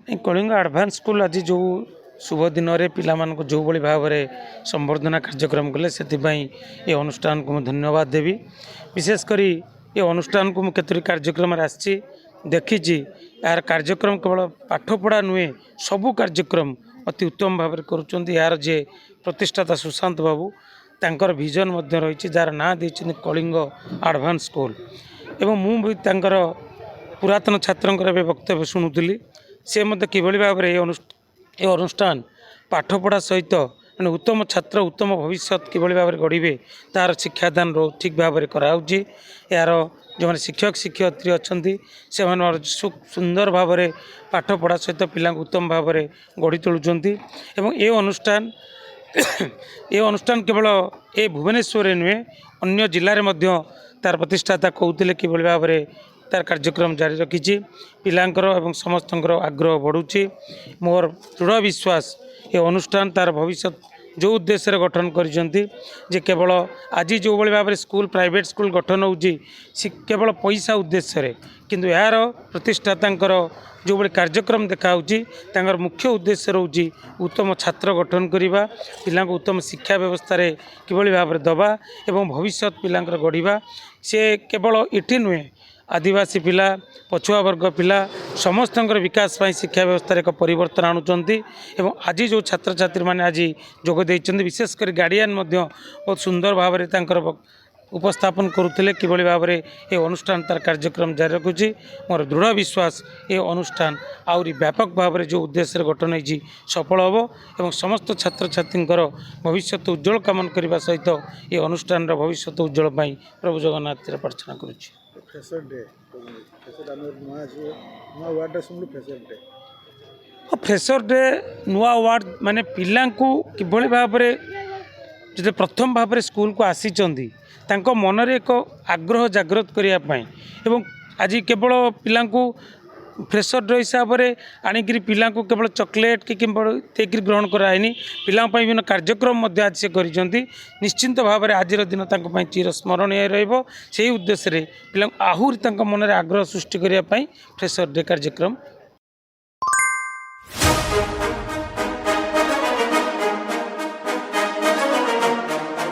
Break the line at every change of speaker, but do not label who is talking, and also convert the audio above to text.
Kalinga आडभान्स school आज जो शुभ दिन में पिला जो भाव में संबर्धना कार्यक्रम कले से ये अनुष्ठान को मैं धन्यवाद देवी। विशेषकर ये अनुष्ठान को मुझे कार्यक्रम आसी देखी यार कार्यक्रम केवल पाठपढ़ा नुहे सबू कार्यक्रम अति उत्तम भाव में करुँच। यार जे प्रतिष्ठाता सुशांत बाबू तांकर विजन रही जार ना देते कलिंग आडभान्स स्कूल एवं मुझे पुरातन छात्र वक्तव्य शुणुली से मत कि भाव में ये अनुष्ठान पाठपढ़ा सहित उत्तम छात्र उत्तम भविष्य किभली भाव में गढ़े तार शिक्षादान ठीक भाव में कराऊँच। यार जो मैंने शिक्षक शिक्षयित्री अच्छा से सुंदर भाव में पाठपढ़ा सहित पिला उत्तम भाव में गढ़ी तोलुंट। ये अनुष्ठान ये अनुष्ठान केवल ये भुवनेश्वर नुहे अन्य जिले में तार प्रतिष्ठाता कहते किभली भाव में तार कार्यक्रम जारी रखी पिलांकर एवं समस्त आग्रह बढ़ुची। मोर दृढ़ विश्वास ये अनुष्ठान तार भविष्य जो उद्देश्य गठन करिसेंती जे केवल आज जो भाव में स्कूल प्राइवेट स्कूल गठन होउची केवल पैसा उद्देश्य किंतु यार प्रतिष्ठाता जो भाई कार्यक्रम देखा मुख्य उद्देश्य रोची उत्तम छात्र गठन करवा पिला उत्तम शिक्षा व्यवस्था किभली भाव में दबा एवं भविष्य पिला गढ़ा से केवल इटी नुहे आदिवासी पिला पछुआ वर्ग पिला समस्त विकास पाई शिक्षा व्यवस्था एक परिवर्तन आणुंट। आज जो छात्र छात्री मैंने आज जोगदे विशेषकर गार्डियन बहुत सुंदर भाव में उपस्थापन करुले किभली भाव में ये अनुष्ठान तार कार्यक्रम जारी रखुची। मोर दृढ़ विश्वास ये अनुष्ठान आहरी व्यापक भाव में जो उद्देश्य गठन होती सफल हम और समस्त छात्र छात्री भविष्य उज्जवल कामना करने सहित ये अनुष्ठान भविष्य उज्जवल प्रभु जगन्नाथ प्रार्थना करुच्ची। फ्रेशर डे नुआ वार्ड माने पिला किभली भाव में जो प्रथम भाव में स्कूल को आसी मन में एक आग्रह जागृत करने एवं आज केवल पिला फ्रेशर डे हिसाब से आणिक पिला केवल चॉकलेट कि ग्रहण कराएनी पिला विभिन्न कार्यक्रम आज से कर निश्चिंत भाव में आज दिन चिर स्मरणीय रही उद्देश्य पिला आहरी मन में आग्रह सृष्टि करने फ्रेशर डे कार्यक्रम